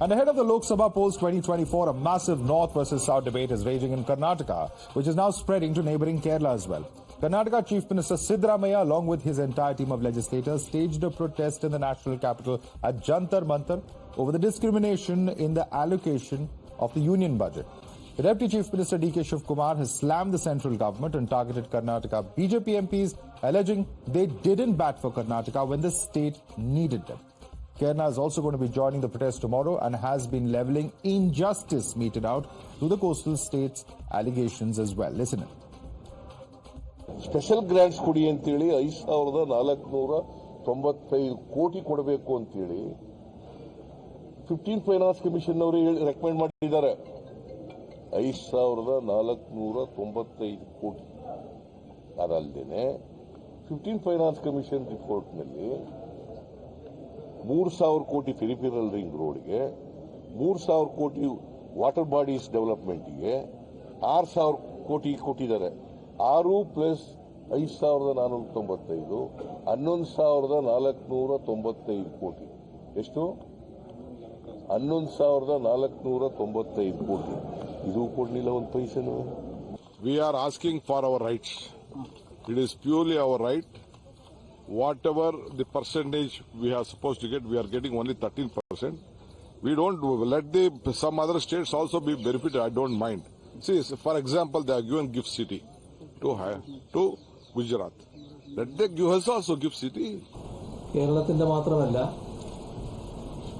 And ahead of the Lok Sabha polls 2024, a massive North versus South debate is raging in Karnataka, which is now spreading to neighbouring Kerala as well. Karnataka Chief Minister Siddaramaiah, along with his entire team of legislators, staged a protest in the national capital at Jantar Mantar over the discrimination in the allocation of the union budget. The Deputy Chief Minister D.K. Shivkumar has slammed the central government and targeted Karnataka BJP MPs, alleging they didn't bat for Karnataka when the state needed them. Kerala is also going to be joining the protest tomorrow and has been levelling injustice meted out to the coastal states' allegations as well. Listen in. Special grants ಕೊಡಿ ಅಂತೇಳಿ 5495 ಕೋಟಿ ಕೊಡಬೇಕು ಅಂತೇಳಿ 15 finance commission ಅವರು recommend ಮಾಡಿದ್ದಾರೆ. 5495 ಕೋಟಿ. ಅದಲ್ಲದೆ 15 finance commission ರಿಪೋರ್ಟ್ನಲ್ಲಿ 3000 ಕೋಟಿ ಪೆರಿಫೆರಲ್ ರಿಂಗ್ ರೋಡ್ಗೆ, 3000 ಕೋಟಿ ವಾಟರ್ ಬಾಡೀಸ್ ಡೆವಲಪ್ಮೆಂಟ್ಗೆ, 6000 ಕೋಟಿ ಕೊಟ್ಟಿದ್ದಾರೆ. 6 ಪ್ಲಸ್ 5495 11495 ಕೋಟಿ. ಎಷ್ಟು? 11495 ಕೋಟಿ. ಇದು ಕೊಡಲಿಲ್ಲ ಒಂದು ಪೈಸೆನೂ. We are asking for our rights. It is purely our right. Whatever the percentage we are supposed to get, we are getting only 13%. We don't let some other states also be benefited. I don't mind. See, for example, they are given gift city to Gujarat. Let them give us also gift city. കേരളത്തിന്റെ മാത്രമല്ല,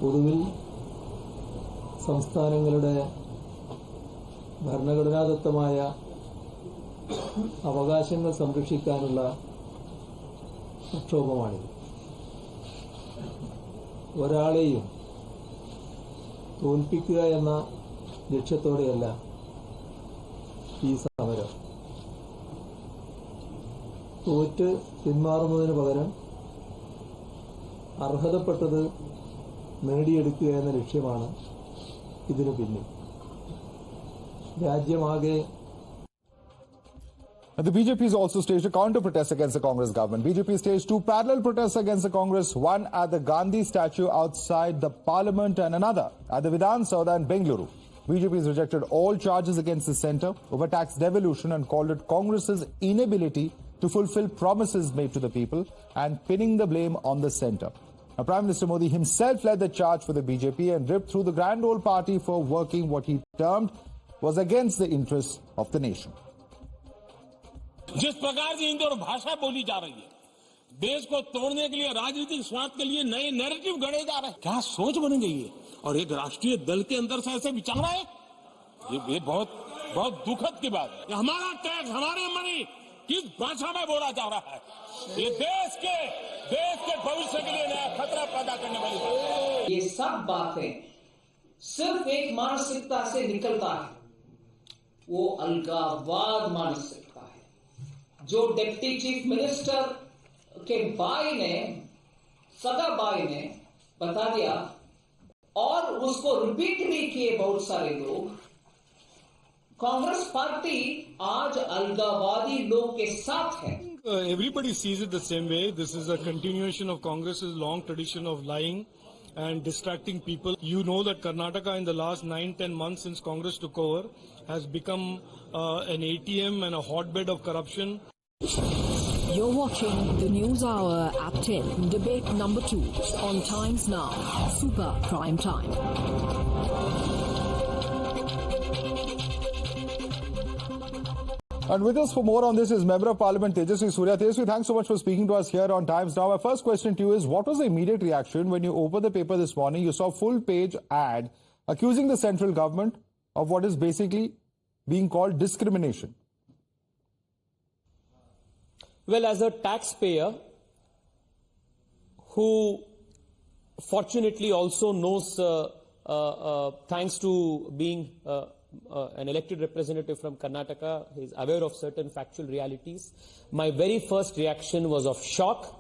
പൊതുവിൽ സംസ്ഥാനങ്ങളുടെ ഭരണഘടനാദത്തമായ അവകാശങ്ങൾ സംരക്ഷിക്കാനുള്ള പ്രക്ഷോഭമാണിത്. ഒരാളെയും തോൽപ്പിക്കുക എന്ന ലക്ഷ്യത്തോടെയല്ല ഈ സമരം. തോറ്റ് പിന്മാറുന്നതിന് പകരം അർഹതപ്പെട്ടത് നേടിയെടുക്കുക എന്ന ലക്ഷ്യമാണ് ഇതിനു പിന്നിൽ. രാജ്യമാകെ The BJP has also staged a counter-protest against the Congress government. BJP staged 2 parallel protests against the Congress, one at the Gandhi statue outside the Parliament and another at the Vidhan Sauda in Bengaluru. BJP has rejected all charges against the centre over tax devolution and called it Congress's inability to fulfill promises made to the people and pinning the blame on the centre. Now, Prime Minister Modi himself led the charge for the BJP and ripped through the grand old party for working what he termed was against the interests of the nation. जिस प्रकार से हिंदी और भाषा बोली जा रही है, देश को तोड़ने के लिए, राजनीतिक स्वार्थ के लिए नए नैरेटिव गढ़े जा रहे हैं. क्या सोच बन गई है? और एक राष्ट्रीय दल के अंदर से ऐसे विचार है, ये बहुत बहुत दुखद की बात है. हमारा टैक्स, हमारे मनी किस भाषा में बोला जा रहा है? ये देश के भविष्य के लिए नया खतरा पैदा करने वाली बात है. ये सब बातें सिर्फ एक मानसिकता से निकलता है, वो अलगाववाद मानसिकता है, जो डिप्टी चीफ मिनिस्टर के सगा भाई ने बता दिया और उसको रिपीट भी किए बहुत सारे लोग. कांग्रेस पार्टी आज अलगाववादी लोग के साथ है. Everybody sees it the same way. This is a continuation of Congress's long tradition of lying and distracting people. You know that Karnataka in the last 9-10 months since Congress took over has become an ATM and a hotbed of corruption. You're watching the News Hour at 10, debate number 2 on Times Now, Super Prime Time. And with us for more on this is Member of Parliament Tejasvi Surya. Tejasvi, thanks so much for speaking to us here on Times Now. My first question to you is, what was the immediate reaction when you opened the paper this morning? You saw a full-page ad accusing the central government of what is basically being called discrimination. Well, as a taxpayer who fortunately also knows, thanks to being an elected representative from Karnataka, he is aware of certain factual realities. My very first reaction was of shock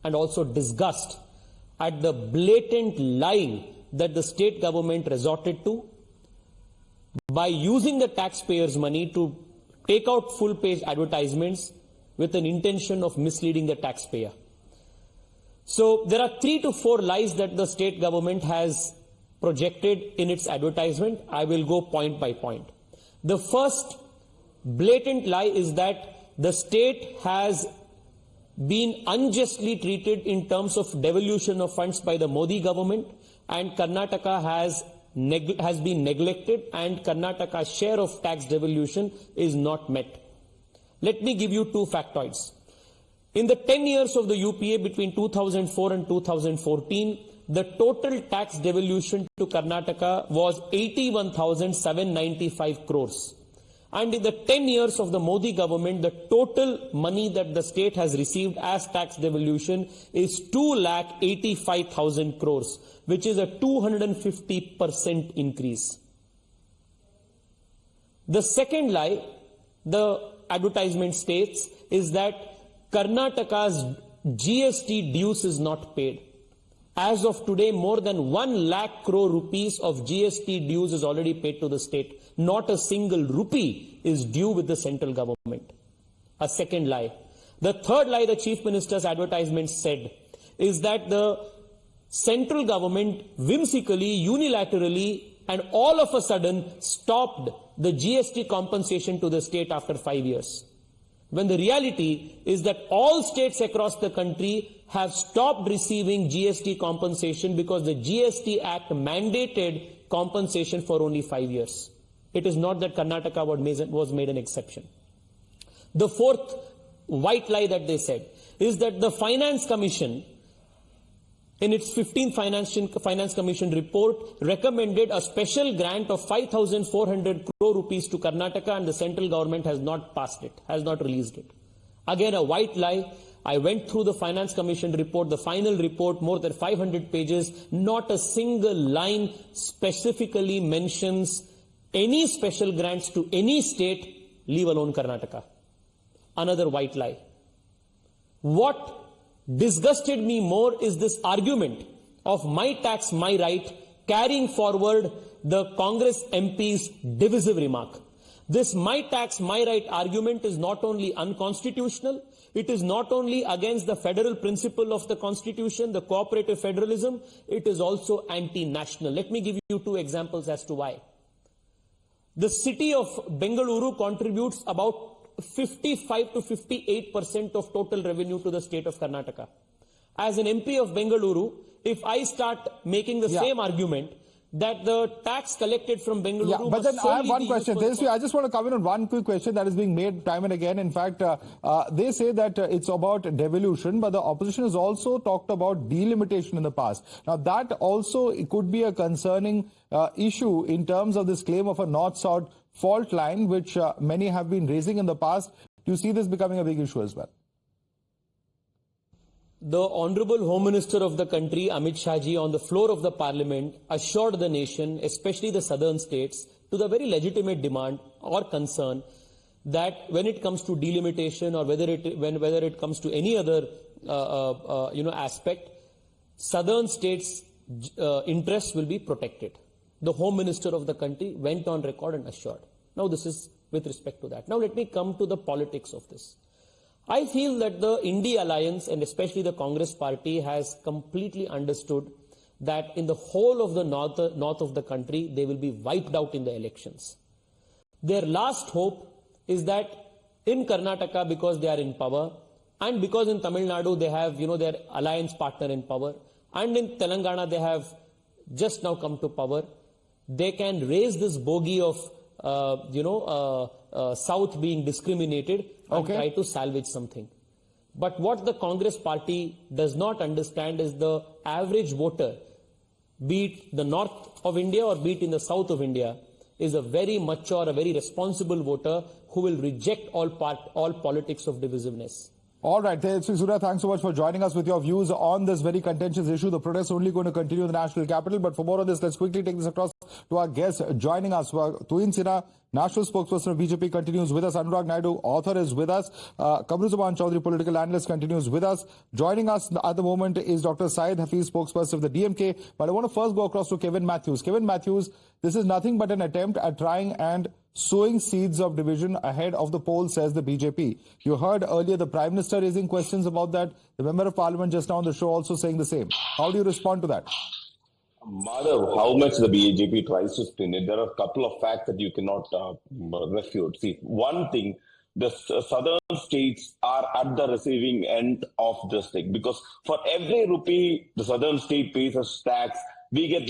and also disgust at the blatant lying that the state government resorted to by using the taxpayers' money to take out full-page advertisements with an intention of misleading the taxpayer. So there are 3 to 4 lies that the state government has projected in its advertisement. I will go point by point. The first blatant lie is that the state has been unjustly treated in terms of devolution of funds by the Modi government, and Karnataka has been neglected, and Karnataka's share of tax devolution is not met. Let me give you two factoids. In the 10 years of the UPA between 2004 and 2014, the total tax devolution to Karnataka was 81,795 crores. And in the 10 years of the Modi government, the total money that the state has received as tax devolution is 2,85,000 crores, which is a 250% increase. The second lie, the advertisement states, is that Karnataka's GST dues is not paid. As of today, more than 1 lakh crore rupees of GST dues is already paid to the state. Not a single rupee is due with the central government. A second lie. The third lie the Chief Minister's advertisement said is that the central government whimsically, unilaterally, and all of a sudden stopped the GST compensation to the state after 5 years. When the reality is that all states across the country have stopped receiving GST compensation because the GST Act mandated compensation for only 5 years. It is not that Karnataka was made an exception. The fourth white lie that they said is that the Finance Commission, in its 15th Finance Commission report, recommended a special grant of 5,400 crore rupees to Karnataka, and the central government has not passed it, has not released it. Again, a white lie. I went through the Finance Commission report, the final report, more than 500 pages. Not a single line specifically mentions any special grants to any state, leave alone Karnataka. Another white lie. What disgusted me more is this argument of my tax, my right, carrying forward the Congress MP's divisive remark. This my tax, my right argument is not only unconstitutional, it is not only against the federal principle of the Constitution, the cooperative federalism, it is also anti-national. Let me give you two examples as to why. The city of Bengaluru contributes about 55 to 58% of total revenue to the state of Karnataka. As an MP of Bengaluru, if I start making the same argument that the tax collected from Bengaluru... but then I have one question. Tejasvi, I just want to come in on one quick question that is being made time and again. In fact, they say that it's about devolution, but the opposition has also talked about delimitation in the past. Now, that also could be a concerning issue in terms of this claim of a north-south fault line, which many have been raising in the past. Do you see this becoming a big issue as well? The Honorable Home Minister of the country, Amit Shah Ji, on the floor of the Parliament, assured the nation, especially the southern states, to the very legitimate demand or concern that when it comes to delimitation or whether it comes to any other aspect, southern states' interests will be protected. The Home Minister of the country went on record and assured. Now, this is with respect to that. Now, let me come to the politics of this. I feel that the India Alliance and especially the Congress Party has completely understood that in the whole of the north of the country, they will be wiped out in the elections. Their last hope is that in Karnataka, because they are in power, and because in Tamil Nadu they have, their alliance partner in power, and in Telangana they have just now come to power, they can raise this bogey of, South being discriminated and try to salvage something. But what the Congress Party does not understand is the average voter, be it the north of India or be it in the south of India, is a very mature, a very responsible voter who will reject all politics of divisiveness. All right, Tejasvi Surya, thanks so much for joining us with your views on this very contentious issue. The protests are only going to continue in the national capital. But for more on this, let's quickly take this across to our guests joining us. Tuin Sinha, national spokesperson of BJP, continues with us. Anurag Naidu, author, is with us. Kamruzaman Chaudhary, political analyst, continues with us. Joining us at the moment is Dr. Syed Hafiz, spokesperson of the DMK. But I want to first go across to Kevin Matthews. Kevin Matthews, this is nothing but an attempt at trying and sowing seeds of division ahead of the polls, says the BJP. You heard earlier the Prime Minister raising questions about that. The Member of Parliament just now on the show also saying the same. How do you respond to that? Madhav, how much the BJP tries to spin it, there are a couple of facts that you cannot refute. See, one thing, the southern states are at the receiving end of this thing because for every rupee the southern state pays as tax, we get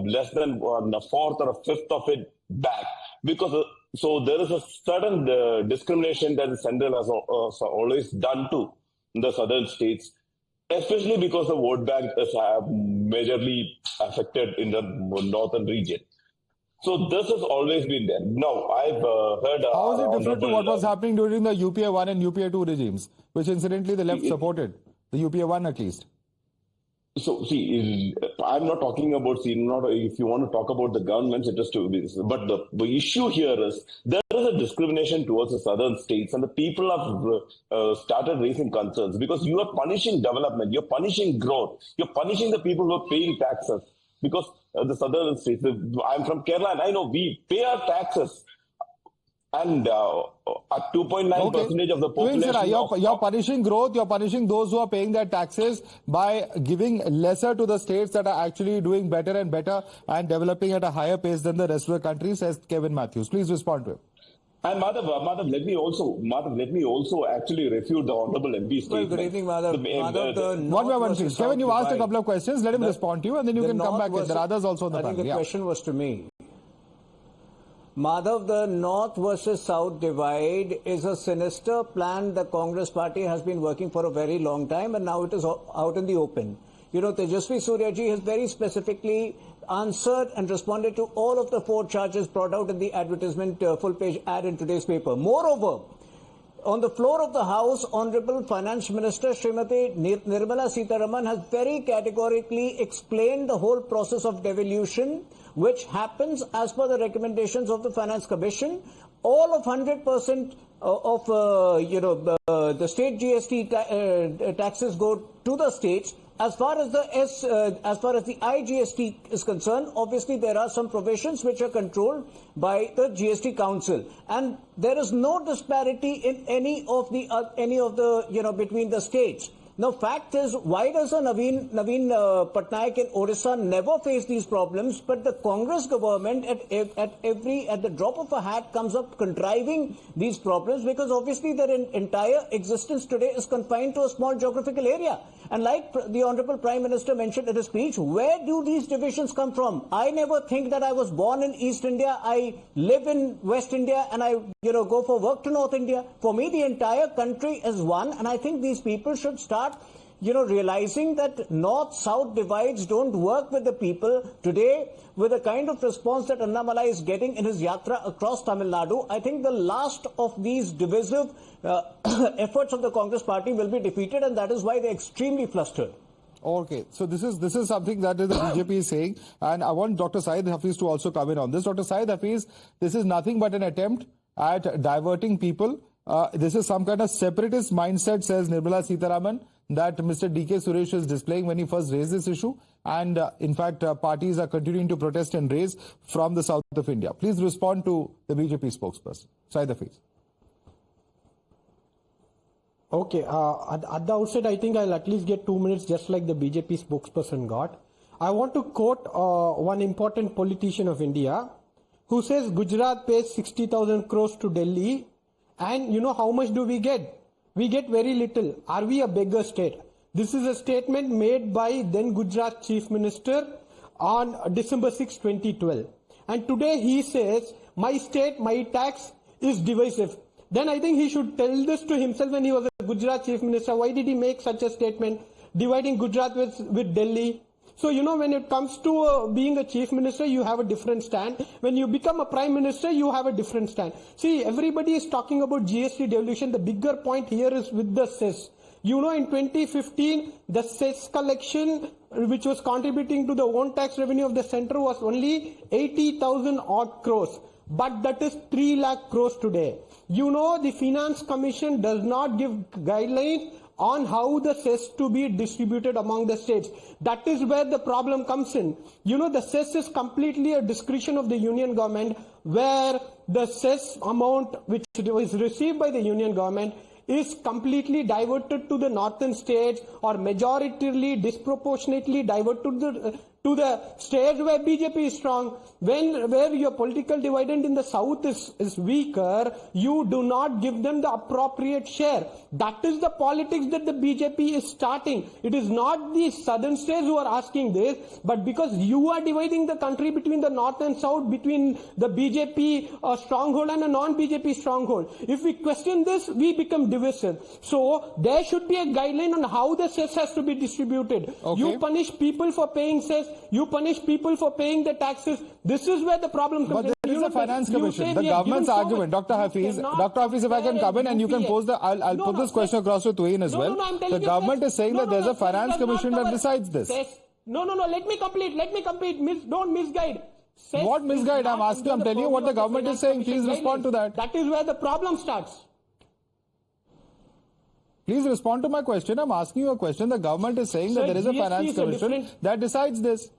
less than a fourth or a fifth of it back. Because so there is a certain discrimination that the central has always done to the southern states, especially because the vote bank is majorly affected in the northern region. So this has always been there. Now, I've heard... How is it different to what was happening during the UPA 1 and UPA 2 regimes, which incidentally the left supported, the UPA 1 at least? So, see, I'm not talking about, if you want to talk about the governments, it is to be, but the issue here is there is a discrimination towards the southern states and the people have started raising concerns because you are punishing development, you're punishing growth, you're punishing the people who are paying taxes because the southern states, I'm from Kerala and I know we pay our taxes. And at 2.9% of the population... You're punishing growth, you're punishing those who are paying their taxes by giving lesser to the states that are actually doing better and better and developing at a higher pace than the rest of the country, says Kevin Matthews. Please respond to him. And Madhav, let me also actually refute the Honorable MP statement. Well, good evening, Madhav. One by one, please. Kevin, you asked a couple of questions. Let him respond to you and then you can come back. There are others also on the panel. I think the question was to me. Madhav, the North versus South divide is a sinister plan the Congress party has been working for a very long time and now it is out in the open. You know, Tejasvi Surya Ji has very specifically answered and responded to all of the 4 charges brought out in the advertisement full-page ad in today's paper. Moreover, on the floor of the House, Honorable Finance Minister Srimati Nirmala Siddaramaiah has very categorically explained the whole process of devolution, which happens as per the recommendations of the Finance Commission. All of 100% of the state GST taxes go to the states. As far as the IGST is concerned, obviously there are some provisions which are controlled by the GST Council, and there is no disparity in any of the between the states. Now, fact is, why does a Naveen Patnaik in Odisha never face these problems, but the Congress government at the drop of a hat comes up contriving these problems because obviously their entire existence today is confined to a small geographical area. And like the Honorable Prime Minister mentioned in his speech, where do these divisions come from? I never think that I was born in East India, I live in West India, and I go for work to North India. For me, the entire country is one, and I think these people should start realizing that North-South divides don't work with the people. Today, with the kind of response that Annamalai is getting in his yatra across Tamil Nadu, I think the last of these divisive efforts of the Congress party will be defeated, and that is why they're extremely flustered. Okay, so this is something that the BJP is saying, and I want Dr. Syed Hafiz to also come in on this. Dr. Syed Hafiz, this is nothing but an attempt at diverting people. This is some kind of separatist mindset, says Nirmala Sitharaman, that Mr. D.K. Suresh is displaying when he first raised this issue. And in fact, parties are continuing to protest and raise from the south of India. Please respond to the BJP spokesperson. Syed Hafiz. Okay, at the outset, I think I'll at least get 2 minutes, just like the BJP spokesperson got. I want to quote one important politician of India who says Gujarat pays 60,000 crores to Delhi, and you know how much do we get? We get very little. Are we a beggar state? This is a statement made by then Gujarat Chief Minister on December 6, 2012. And today he says, my state, my tax is divisive. Then I think he should tell this to himself when he was a Gujarat Chief Minister. Why did he make such a statement, dividing Gujarat with Delhi? So, when it comes to being a chief minister, you have a different stand. When you become a prime minister, you have a different stand. See, everybody is talking about GST devolution. The bigger point here is with the Cess. In 2015, the Cess collection, which was contributing to the own tax revenue of the center, was only 80,000 odd crores. But that is 3 lakh crores today. The Finance Commission does not give guidelines on how the Cess to be distributed among the states. That is where the problem comes in. The Cess is completely a discretion of the union government, where the Cess amount which is received by the union government is completely diverted to the northern states, or majoritarily, disproportionately diverted to to the states where BJP is strong. Where your political dividend in the south is weaker, you do not give them the appropriate share. That is the politics that the BJP is starting. It is not the southern states who are asking this, but because you are dividing the country between the north and south, between the BJP stronghold and a non-BJP stronghold. If we question this, we become divisive. So there should be a guideline on how the cess has to be distributed. Okay. You punish people for paying cess, you punish people for paying the taxes. This is where the problem comes in. But there is a finance commission. The government's argument, Dr. Hafiz, if I can come in and you can pose the, I'll put this question across to Tuin as well. The government is saying that there's a finance commission that decides this. No, let me complete. Don't misguide. What misguide? I'm telling you what the government is saying. Please respond to that. That is where the problem starts. Please respond to my question. I'm asking you a question. The government is saying that there is a finance commission that decides this.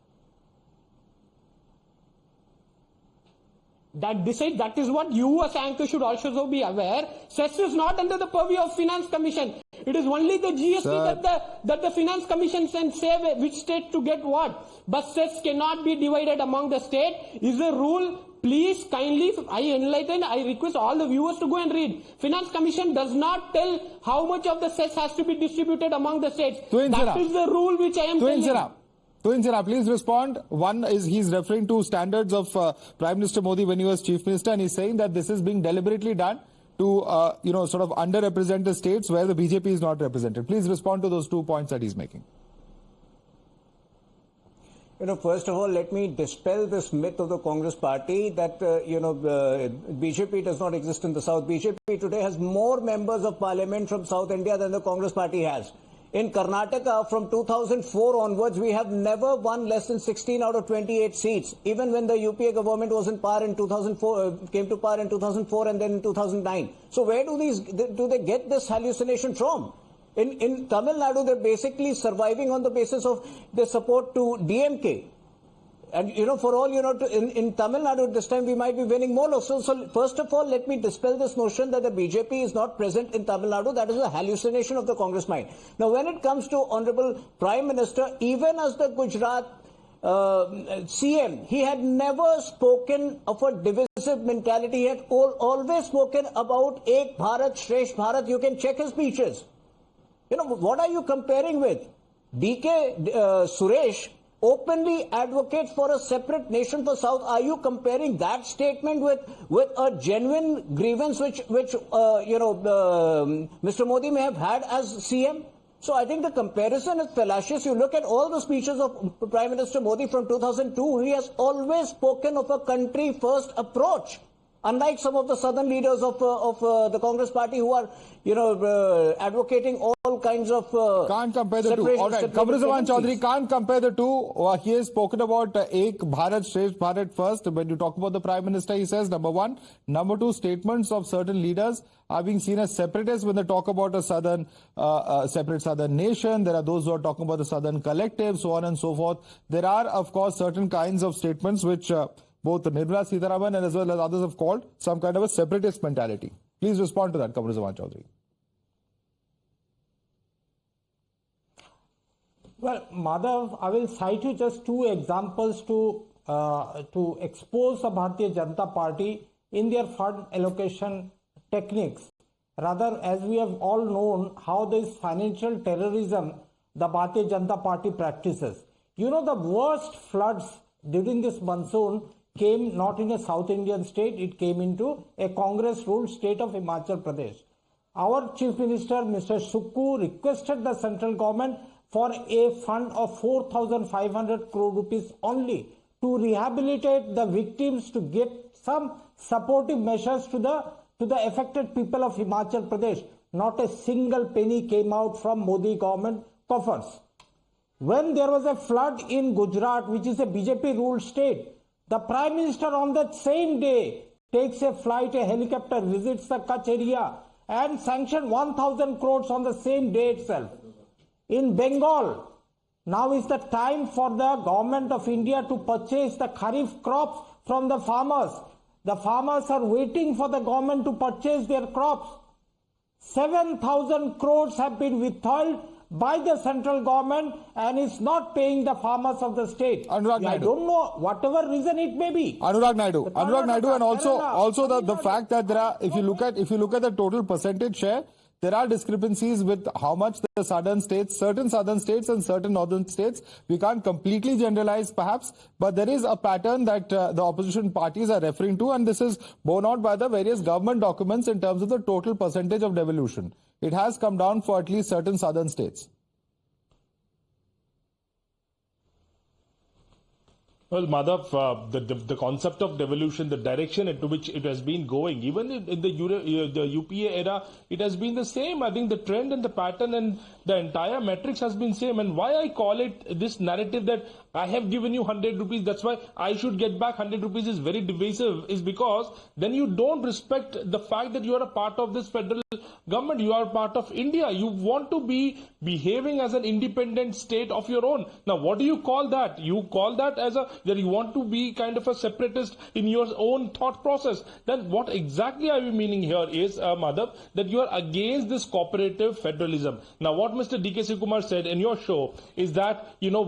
That is what you as anchor should also be aware. Cess is not under the purview of finance commission. It is only the GST that the finance commission can say which state to get what. But cess cannot be divided among the state. Is a rule. Please kindly, I request all the viewers to go and read. Finance commission does not tell how much of the cess has to be distributed among the states. That is the rule which I am telling you. Tuin Sira, please respond. One is he's referring to standards of Prime Minister Modi when he was Chief Minister, and he's saying that this is being deliberately done to, sort of underrepresented states where the BJP is not represented. Please respond to those 2 points that he's making. First of all, let me dispel this myth of the Congress party that, BJP does not exist in the South. BJP today has more members of parliament from South India than the Congress party has. In Karnataka, from 2004 onwards, we have never won less than 16 out of 28 seats, even when the UPA government was in power in 2004, came to power in 2004 and then in 2009. So where do they get this hallucination from? In Tamil Nadu, they're basically surviving on the basis of their support to DMK. And, for all, in Tamil Nadu this time we might be winning more. So first of all, let me dispel this notion that the BJP is not present in Tamil Nadu. That is a hallucination of the Congress mind. Now, when it comes to Honorable Prime Minister, even as the Gujarat CM, he had never spoken of a divisive mentality. He had always spoken about Ek Bharat, Shresh Bharat. You can check his speeches. What are you comparing with? DK Suresh openly advocates for a separate nation for South. Are you comparing that statement with a genuine grievance which Mr. Modi may have had as CM? So I think the comparison is fallacious. You look at all the speeches of Prime Minister Modi from 2002, he has always spoken of a country first approach. Unlike some of the southern leaders of the Congress party who are, advocating all kinds of can't compare the two. All right, Kamruzaman Chaudhary, can't compare the two. He has spoken about Ek Bharat, Shresh Bharat first. When you talk about the Prime Minister, he says, number one. Number two, statements of certain leaders are being seen as separatists when they talk about a southern, separate southern nation. There are those who are talking about the southern collective, so on and so forth. There are, of course, certain kinds of statements which both Nirmala Siddaramaiah and as well as others have called some kind of a separatist mentality. Please respond to that, Kamruzaman Chaudhary. Well, Madhav, I will cite you just two examples to expose the Bharatiya Janata Party in their fund allocation techniques. Rather, as we have all known how this financial terrorism the Bharatiya Janata Party practices. The worst floods during this monsoon came not in a South Indian state, it came into a Congress-ruled state of Himachal Pradesh. Our Chief Minister, Mr. Sukku, requested the central government for a fund of 4,500 crore rupees only to rehabilitate the victims, to get some supportive measures to the affected people of Himachal Pradesh. Not a single penny came out from Modi government coffers. When there was a flood in Gujarat, which is a BJP-ruled state, the Prime Minister on that same day takes a flight, a helicopter, visits the Kutch area and sanctioned 1,000 crores on the same day itself. In Bengal, now is the time for the government of India to purchase the Kharif crops from the farmers. The farmers are waiting for the government to purchase their crops. 7,000 crores have been withheld by the central government and is not paying the farmers of the state. Anurag I Naidu. don't know, whatever reason it may be. Anurag Naidu, and also Kerala, the fact that there are, if you look at the total percentage share, there are discrepancies with how much the certain southern states and certain northern states. We can't completely generalize perhaps, but there is a pattern that the opposition parties are referring to, and this is borne out by the various government documents in terms of the total percentage of devolution. It has come down for at least certain southern states. Well, Madhav, the concept of devolution, the direction into which it has been going, even in the UPA era, it has been the same. I think the trend and the pattern and the entire metrics has been same. And why I call it this narrative that I have given you 100 rupees, that's why I should get back 100 rupees is very divisive, is because then you don't respect the fact that you are a part of this federal government, you are part of India. You want to be behaving as an independent state of your own. Now, what do you call that? You call that as that you want to be kind of a separatist in your own thought process. Then what exactly are you meaning here is, Madhav, that you are against this cooperative federalism. Now, what Mr. D.K. Sivakumar said in your show is that, you know,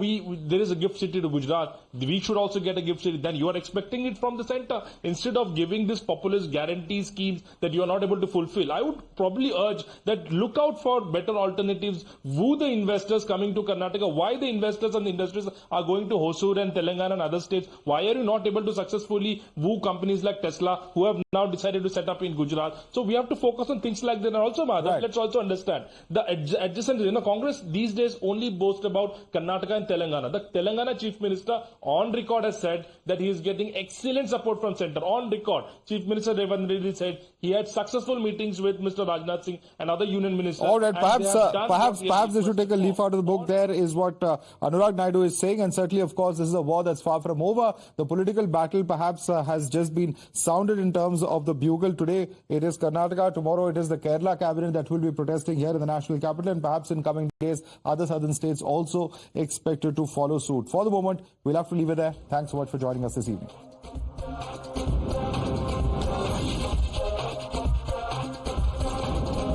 there is a gift city to Gujarat. We should also get a gift city. Then you are expecting it from the center instead of giving this populist guarantee schemes that you are not able to fulfill. I would probably urge that look out for better alternatives. Woo the investors coming to Karnataka. Why the investors and the industries are going to Hosur and Telangana and other states? Why are you not able to successfully woo companies like Tesla who have now decided to set up in Gujarat? So we have to focus on things like that. And also, Madhav, let's also understand the adjacent, Congress these days only boast about Karnataka and Telangana. The Telangana Chief Minister on record has said that he is getting excellent support from center. On record, Chief Minister Revanth Reddy said he had successful meetings with Mr. Rajnath Singh and other union ministers. All right, perhaps they should take a leaf out of the book. There is what Anurag Naidu is saying, and certainly, of course, this is a war that's far from over. The political battle perhaps has just been sounded in terms of the bugle. Today it is Karnataka, tomorrow it is the Kerala cabinet that will be protesting here in the national capital, and perhaps in coming days other southern states also expected to follow suit. For the moment, we'll have to leave it there. Thanks so much for joining us this evening.